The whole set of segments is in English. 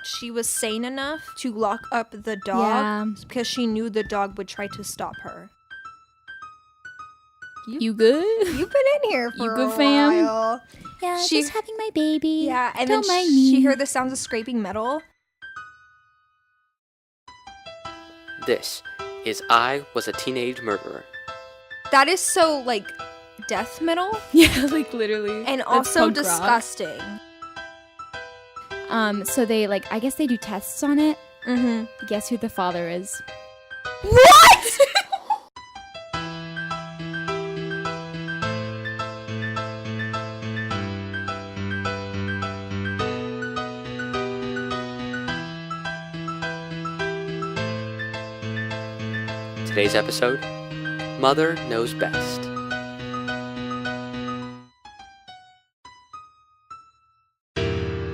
she was sane enough to lock up the dog because she knew the dog would try to stop her. You good? You've been in here for You good, a fam? while. Yeah, just having my baby. Yeah, and Don't then mind me. she heard the sounds of scraping metal. This is I Was a Teenage Murderer. That is so, like, death metal. Yeah, like literally. And That's also punk rock. disgusting. So they, like, I guess they do tests on it. Mm-hmm. Guess who the father is? What?! Today's episode, Mother Knows Best.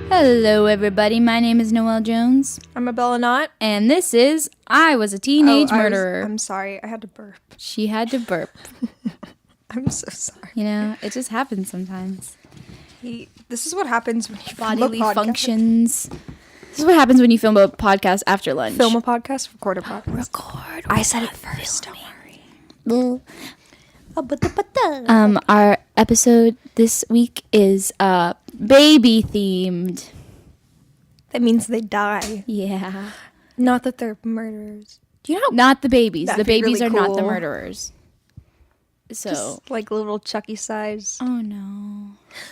Hello, everybody. My name is Noel Jones. I'm Abella Not. And this is I Was a Teenage Murderer. I'm sorry. I had to burp. She had to burp. I'm so sorry. You know, it just happens sometimes. This is what happens when you Bodily film a podcast. functions. This is what happens when you film a podcast after lunch. Film a podcast, record a podcast. Record. I said it first. Don't worry. Our episode this week is baby themed. That means they die. Yeah. Not that they're murderers. Do you know? Not the babies. That'd The be babies really are not the cool. murderers. So. Just like little Chucky size. Oh no.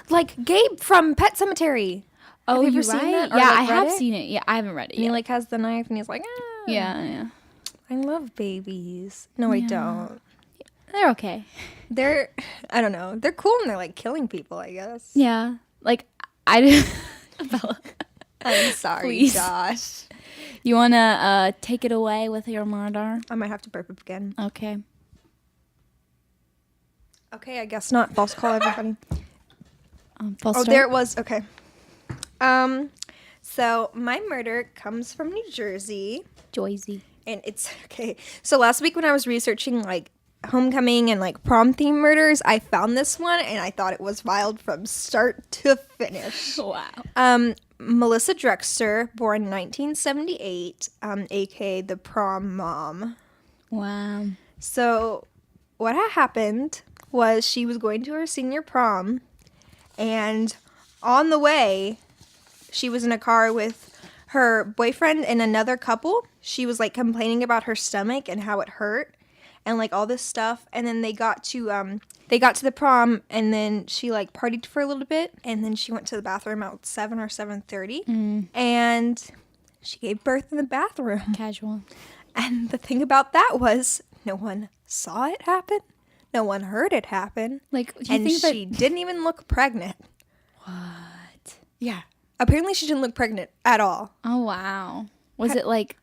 Like Gabe from Pet Cemetery. Oh, Have you ever you're seen right. that? Or, Yeah, like, I have read it? seen it. Yeah, I haven't read it And he yet. like has the knife and he's like, ah. Yeah. I love babies. No, I don't. They're okay. They're, I don't know. They're cool and they're like killing people, I guess. Yeah. Like, I didn't. Bella, I'm sorry, Please. Josh. you want to take it away with your murder? I might have to burp again. Okay. Okay, I guess not. False call, everybody. False Oh, start? there it was. Okay. So my murder comes from New Jersey. Joyzy. And it's okay. So last week when I was researching like homecoming and like prom theme murders, I found this one and I thought it was wild from start to finish. Wow. Melissa Drexler, born 1978, aka the prom mom. Wow. So what had happened was she was going to her senior prom, and on the way, she was in a car with her boyfriend and another couple. She was like complaining about her stomach and how it hurt and like all this stuff. And then they got to the prom, and then she like partied for a little bit, and then she went to the bathroom at 7 or 7:30, and she gave birth in the bathroom. Casual. And the thing about that was no one saw it happen. No one heard it happen. Like, do you And think she didn't even look pregnant. What? Yeah. Apparently she didn't look pregnant at all. Oh, wow. Was it like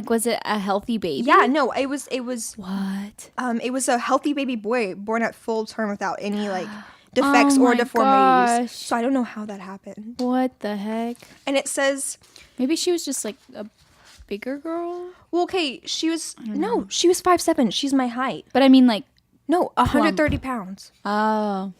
was it a healthy baby? Yeah, no, it was What? it was a healthy baby boy born at full term without any like defects Oh or my deformities. gosh. So I don't know how that happened. What the heck? And it says, Maybe she was just like a bigger girl? well, okay, she was 5'7". She's my height. But I mean, like, No, 130 pounds. oh,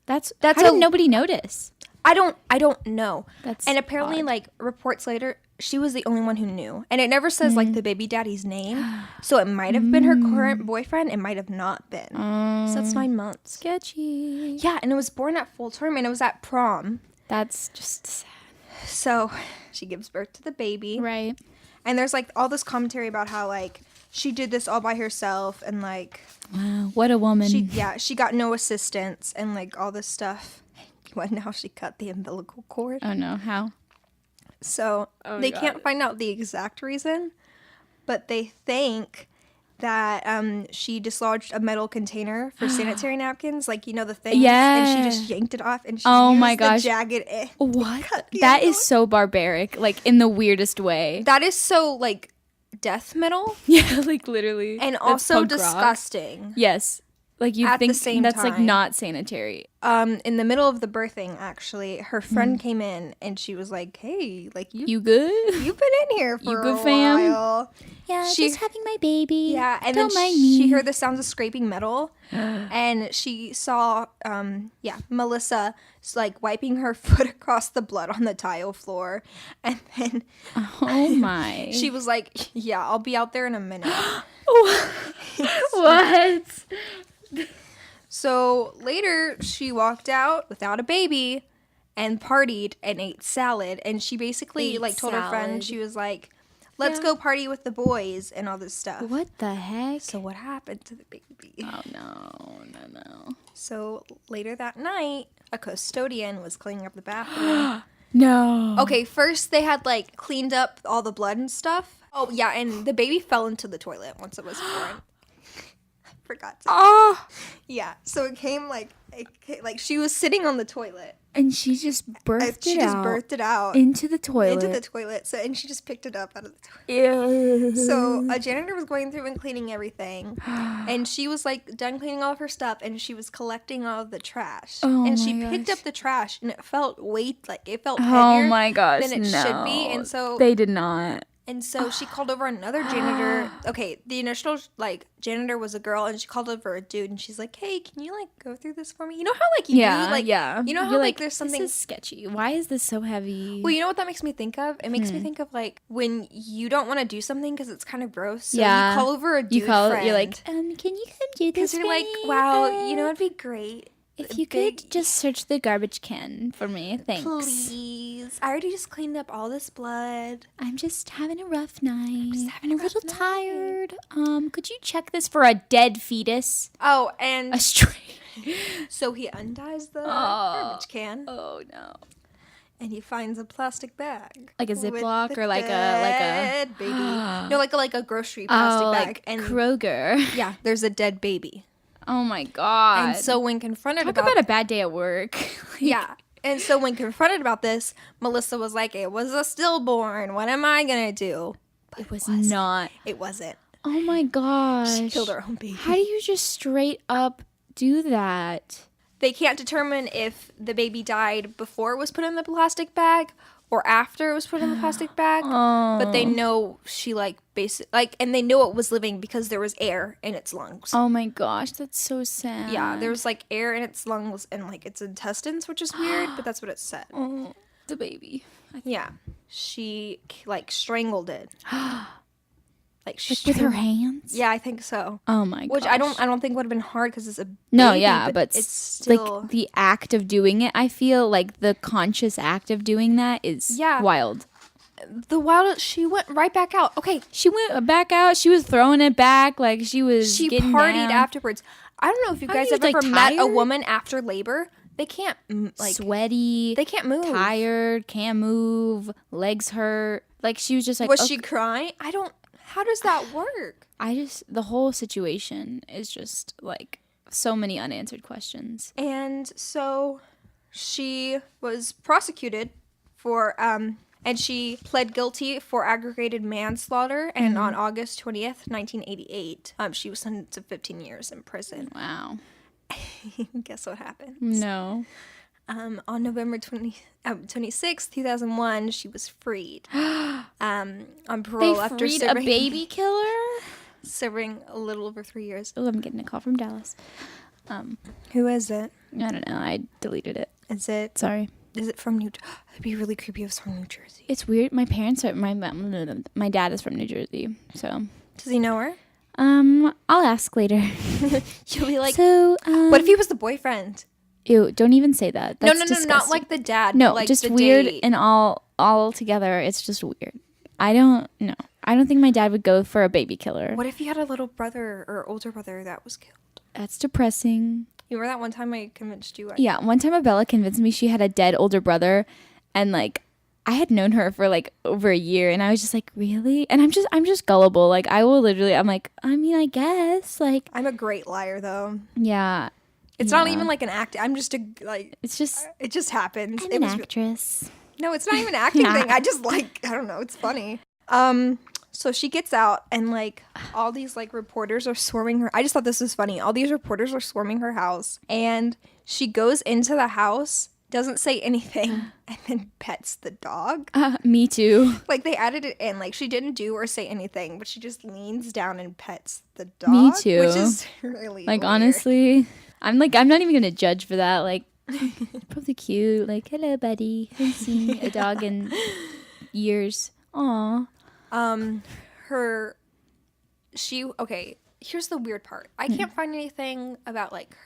That's That's how did a- nobody notice? I don't know. That's and apparently, odd. like, reports later, she was the only one who knew. And it never says, like, the baby daddy's name. So it might have been her current boyfriend. It might have not been. So that's 9 months. Sketchy. Yeah, and it was born at full term, and it was at prom. That's just sad. So she gives birth to the baby. Right. And there's, like, all this commentary about how, like, she did this all by herself. And, like, Wow. What a woman. she got no assistance and, like, all this stuff. Well, now she cut the umbilical cord. Oh, no. How? So they can't find out the exact reason, but they think that she dislodged a metal container for sanitary napkins, like, you know, the thing. Yeah. And she just yanked it off, and she Oh used my gosh. the jagged edge. What? Cut the That umbilical- is so barbaric. Like, in the weirdest way. That is so, like, death metal, Yeah, like, literally. and That's also punk rock. disgusting. Yes. Like you At the think same that's like time. not sanitary. In the middle of the birthing, actually, her friend came in and she was like, "Hey, like You good? you've been in here for good, a fam?" while." Yeah, She- just having my baby. Yeah, and Don't then mind she me. heard the sounds of scraping metal, and she saw, Melissa like wiping her foot across the blood on the tile floor, and then Oh my. she was like, "Yeah, I'll be out there in a minute." What? So later, she walked out without a baby, and partied and ate salad, and she basically Ate like told her friend, salad. she was like, "Let's Yeah. go party with the boys and all this stuff." What the heck? So what happened to the baby? Oh no. So later that night, a custodian was cleaning up the bathroom. No. Okay, first they had like cleaned up all the blood and stuff. Oh yeah, and the baby fell into the toilet once it was born. I forgot to. Oh. Yeah, so it came like she was sitting on the toilet. And she just birthed She it just out birthed it out into the toilet. into the toilet. So and she just picked it up out of the toilet. Ew. So a janitor was going through and cleaning everything, and she was like done cleaning all of her stuff, and she was collecting all of the trash. Oh and she my picked gosh. up the trash, and it felt it felt Oh heavier my gosh, than it no. should be, and so they did not. she called over another janitor. Okay, the initial janitor was a girl, and she called over a dude, and she's like, "Hey, can you like go through this for me?" You know how like you Yeah, do, like yeah. you know how You're like there's something. This is sketchy. Why is this so heavy? Well, you know what that makes me think of? It makes me think of like when you don't want to do something because it's kind of gross. So Yeah. you call over a dude you call friend. You're like, can you come do this? Because you're for like, me? wow, you know, it'd be great. If you could just search the garbage can for me, thanks. Please. I already just cleaned up all this blood. I'm just having a rough night. having I'm a a little rough night. tired. Could you check this for a dead fetus? Oh, and A stray. so he unties the garbage can Oh no. and he finds a plastic bag. Like a with Ziploc the or like a dead baby. No, like a grocery plastic bag. like And Kroger. yeah, there's a dead baby. Oh my god. And so when confronted talk about about a bad day at work. yeah. And so when confronted about this, Melissa was like, "It was a stillborn. What am I going to do?" It was not. It wasn't. Oh my gosh. She killed her own baby. How do you just straight up do that? They can't determine if the baby died before it was put in the plastic bag or after it was put in the plastic bag. But they know she and they know it was living because there was air in its lungs. Oh my gosh, that's so sad. Yeah, there was like air in its lungs and like its intestines, which is weird, but that's what it said. Oh, the baby. Yeah, she like strangled it. Like With her hands? Yeah, I think so. Oh my gosh. Which I don't think would have been hard because it's a No, baby, yeah, but it's still like the act of doing it, I feel like the conscious act of doing that is wild. she went right back out. Okay, She went back out. She was throwing it back like she was she getting partied down. afterwards. I don't know if you How guys you, have like, ever met a tired? woman after labor. They can't sweaty. they can't move. Tired, can't move, legs hurt. Like she was just like, Was okay. she crying? How does that work? The whole situation is just like so many unanswered questions. And so she was prosecuted for and she pled guilty for aggravated manslaughter, and on August 20th, 1988, she was sentenced to 15 years in prison. Wow. Guess what happened? No. On November 26th, 2001, she was freed on parole after freed a baby killer? serving a little over 3 years. Oh, I'm getting a call from Dallas. Who is it? I don't know. I deleted it. Is it Sorry. from New Jersey? It'd be really creepy if it's from New Jersey. It's weird. My parents are my dad is from New Jersey, so Does he know her? I'll ask later. She'll be like, So, what if he was the boyfriend? ew, don't even say that. That's No, disgusting. not like the dad. No, but like just the weird date. and all together. It's just weird. I don't think my dad would go for a baby killer. What if he had a little brother or older brother that was killed? That's depressing. You remember that one time I convinced you? Yeah, one time Abella convinced me she had a dead older brother, and like I had known her for like over a year, and I was just like, really? And I'm just gullible. Like I will literally, I'm like, I mean, I guess, like, I'm a great liar, though. yeah. It's not even like an act. I'm just It's just it just happens. I'm an actress. No, it's not even an acting thing. I just I don't know. It's funny. So she gets out and like all these like reporters are swarming her. I just thought this was funny. All these reporters are swarming her house and she goes into the house, doesn't say anything, and then pets the dog. Me too. Like they added it in. Like she didn't do or say anything, but she just leans down and pets the dog. Me too. Which is really Like, weird. honestly, I'm not even gonna judge for that. Like, probably cute. Like, hello, buddy. Haven't seen a dog in years. Aw. Okay, here's the weird part. I can't find anything about like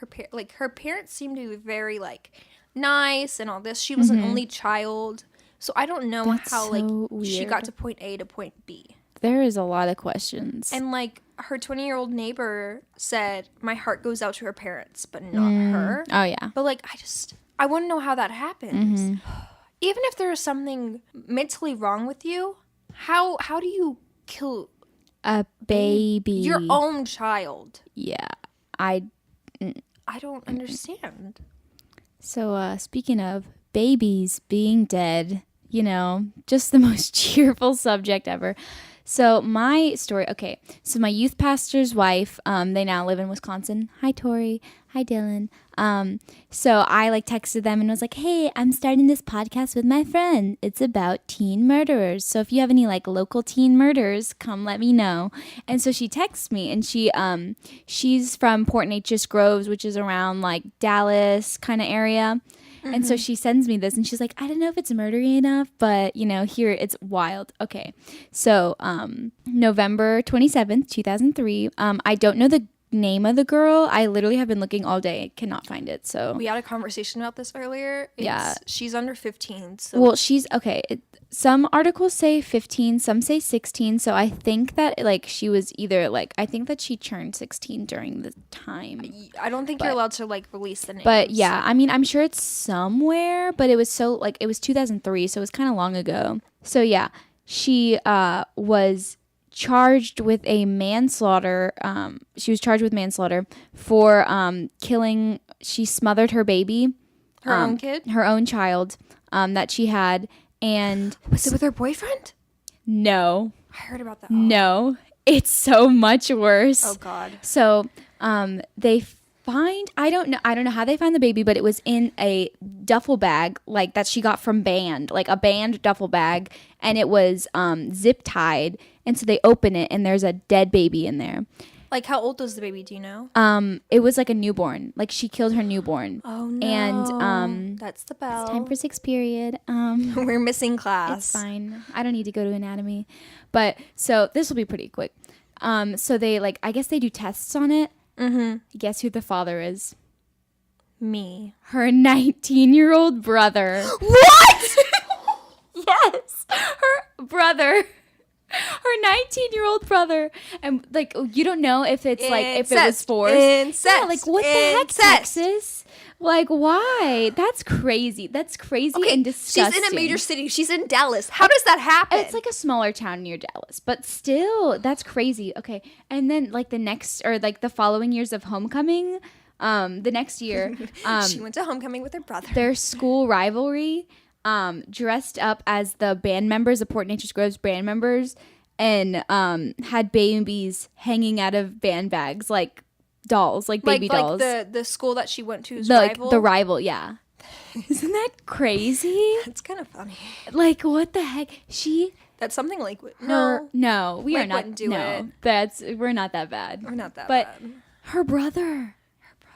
her parents seem to be very like nice and all this. She was an only child. So I don't know That's how so like she weird. got to point A to point B. There is a lot of questions. And like her 20-year-old neighbor said, my heart goes out to her parents, but not her. Oh yeah. But like I want to know how that happens. Even if there is something mentally wrong with you, how do you kill A baby. your own child? Yeah. I don't understand. So speaking of babies being dead, you know, just the most cheerful subject ever. So my story, okay, so my youth pastor's wife, they now live in Wisconsin. Hi, Tori. Hi, Dylan. So I like texted them and was like, hey, I'm starting this podcast with my friend. It's about teen murderers. So if you have any like local teen murders, come let me know. And so she texts me and she's from Port Neches Groves, which is around like Dallas kind of area. And so she sends me this and she's like, I don't know if it's murdery enough, but you know, here it's wild. Okay. So, November 27th, 2003. I don't know the name of the girl. I literally have been looking all day. I cannot find it. So We had a conversation about this earlier. Yeah. She's under 15. So well, she's okay. Some articles say 15, some say 16. So I think that like she was either like, I think that she turned 16 during the time. I don't think you're allowed to like release the names. But yeah, I mean, I'm sure it's somewhere, but it was so like, it was 2003. So it was kind of long ago. So yeah, she was charged with a manslaughter. She was charged with manslaughter for killing, she smothered her baby. Her own kid? Her own child that she had. And Was it with her boyfriend? no, I heard about that. no, it's so much worse. Oh God. So they find, I don't know how they find the baby, but it was in a duffel bag like that she got from band, like a band duffel bag, and it was zip tied. And so they open it and there's a dead baby in there. Like how old was the baby? Do you know? It was like a newborn. Like she killed her newborn. Oh no. And that's the bell. it's time for 6th period. We're missing class. It's fine. I don't need to go to anatomy. But so this will be pretty quick. So they like, I guess they do tests on it. Guess who the father is? Me. Her 19-year-old brother. What? Yes, her brother. Her 19-year-old brother. And like, you don't know if it's like, if it was forced. Incest. Yeah, like what the heck, Texas? Like, why? That's crazy. That's crazy and disgusting. She's in a major city. She's in Dallas. How does that happen? It's like a smaller town near Dallas, but still, that's crazy. Okay, and then like the next or like the following years of homecoming, the next year, she went to homecoming with her brother. their school rivalry, dressed up as the band members, the Port Neches Groves band members, and had babies hanging out of band bags like dolls, like baby dolls. Like the school that she went to's rival. Like the rival, yeah. Isn't that crazy? It's kind of funny. Like what the heck? That's something like No, we are Like, not. wouldn't do no, it. We're not that bad. We're not that But bad. her brother.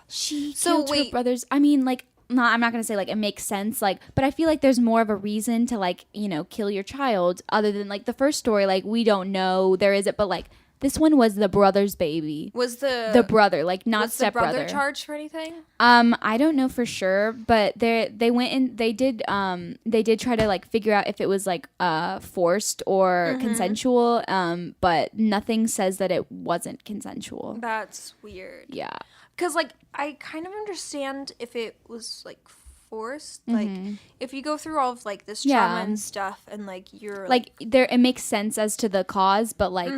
She So killed her brothers. I mean, like, no, I'm not gonna say like it makes sense, like, but I feel like there's more of a reason to like, you know, kill your child other than like the first story. Like we don't know there is it, but like this one was the brother's baby. Was the brother, like not was the brother stepbrother. charged for anything? I don't know for sure, but they went and they did try to like figure out if it was like forced or consensual, but nothing says that it wasn't consensual. That's weird. Yeah. Because like I kind of understand if it was like forced, like if you go through all of like this trauma Yeah. and stuff, and like you're Like there it makes sense as to the cause, but like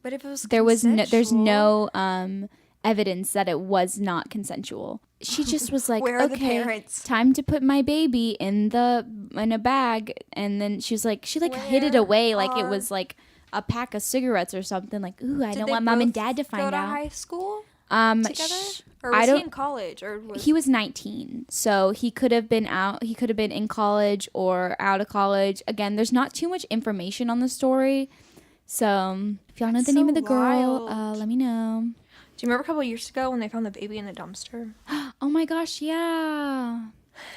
but if it was there's consensual, no evidence that it was not consensual. She just was like, Where are the okay, parents? time to put my baby in a bag, and then she was like, she like hid it Where away like it are was like a pack of cigarettes or something. Like, ooh, I Did don't they want mom and both dad to go find to out. high school together? Or I was don't. he in college? Or was He was 19, so he could have been out. He could have been in college or out of college. Again, there's not too much information on the story. So if y'all know That's the name so of the girl, wild. let me know. Do you remember a couple years ago when they found the baby in the dumpster? Oh my gosh, yeah.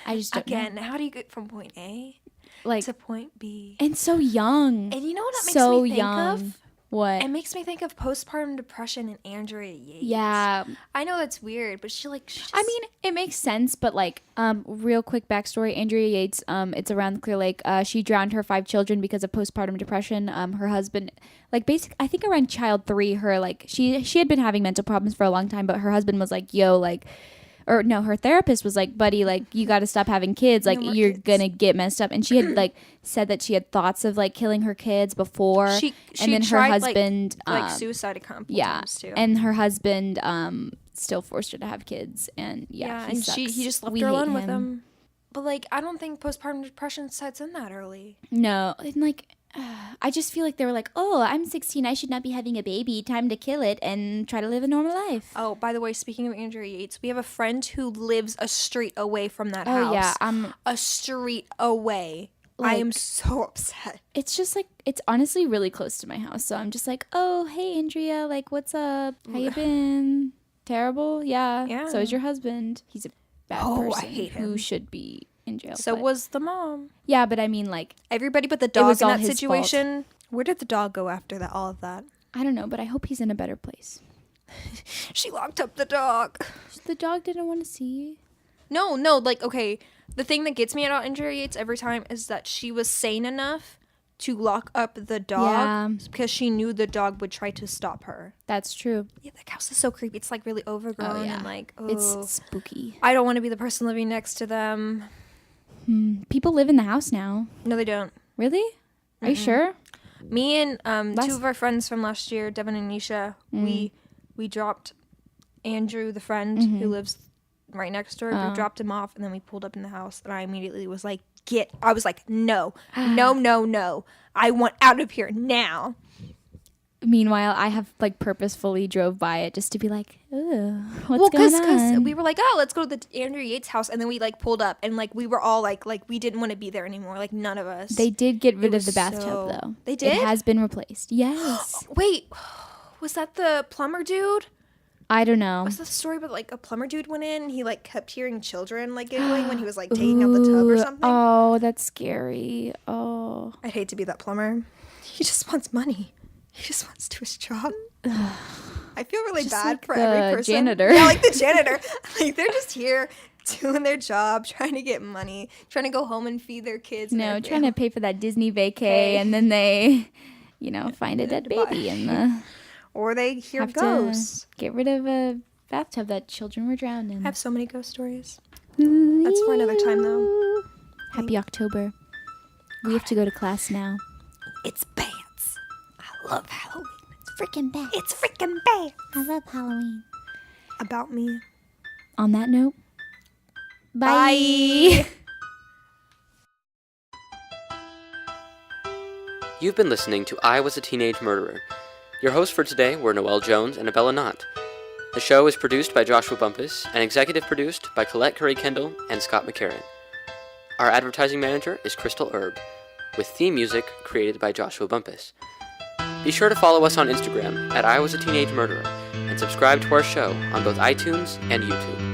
I just don't know. Again, how do you get from point A Like, to point B? and so young. And you know what that makes So me think young. of? What? It makes me think of postpartum depression and Andrea Yates. Yeah. I know that's weird, but she just, I mean, it makes sense, but like, real quick backstory: Andrea Yates, it's around the Clear Lake. She drowned her 5 children because of postpartum depression. Her husband, like, I think around child 3, her like she had been having mental problems for a long time, but her husband was like, "Yo, like." Or no, her therapist was like, buddy, like, you got to stop having kids. Like, No more you're kids. going to get messed up. And she had, like, said that she had thoughts of, like, killing her kids before. she and then her tried, husband. like suicide a couple yeah. times too. And her husband still forced her to have kids. And yeah, he and sucks. he just left We her hate alone with him. But like, I don't think postpartum depression sets in that early. No. And, like, I just feel like they were like, oh, I'm 16. I should not be having a baby. Time to kill it and try to live a normal life. Oh, by the way, speaking of Andrea Yates, we have a friend who lives a street away from that Oh, house. yeah. A street away. I Like- am so upset. It's just like, it's honestly really close to my house. So I'm just like, oh, hey, Andrea, like, what's up? How you been? Terrible? Yeah. Yeah. So is your husband. He's a bad Oh, I person hate who him. should be in jail. So but- was the mom. yeah, but I mean, like, Everybody but the was dog in all that his situation. Where did the dog go after that? All of that. I don't know, but I hope he's in a better place. She locked up the dog. The dog didn't want to see. No, like, okay. The thing that gets me about Andrea Yates every time is that she was sane enough to lock up the dog Yeah. because she knew the dog would try to stop her. That's true. Yeah, that house is so creepy. It's like really overgrown Oh, yeah. and like, It's oh. spooky. I don't want to be the person living next to them. People live in the house now. No, they don't. Really? Are you sure? Me and Last- 2 of our friends from last year, Devin and Nisha, we dropped Andrew, the friend who lives right next door. We dropped him off, and then we pulled up in the house, and I immediately was like, I was like, no. I want out of here now. Meanwhile, I have like purposefully drove by it just to be like, ooh, what's Well, going because on? we were like, oh, let's go to the Andrew Yates house, and then we like pulled up, and like we were all like we didn't want to be there anymore, like none of us. They did get rid of was the bathtub so- though. They did? It has been replaced. Yes. Wait, was that the plumber dude? I don't know. Was that the story about like a plumber dude went in and he like kept hearing children like giggling when he was like taking out the tub or Ooh, something? Oh, that's scary. Oh. I'd hate to be that plumber. He just wants money. He just wants to do his job. I feel really Just bad like for the every person. janitor. Yeah, like the janitor. Like they're just here doing their job, trying to get money, trying to go home and feed their kids. and No, everything. trying to pay for that Disney vacay Okay. and then they, find a dead Goodbye. baby in the Or they hear have ghosts. to get rid of a bathtub that children were drowned in. I have so many ghost stories. That's for another time, though. Happy October. We have to go to class now. It's bats. I love Halloween. It's freaking bad. It's freaking bad. I love Halloween. About me. On that note, Bye. You've been listening to I Was a Teenage Murderer. Your hosts for today were Noel Jones and Abella Knott. The show is produced by Joshua Bumpus and executive produced by Colette Curry-Kendall and Scott McCarran. Our advertising manager is Crystal Erb, with theme music created by Joshua Bumpus. Be sure to follow us on Instagram at I Was a Teenage Murderer and subscribe to our show on both iTunes and YouTube.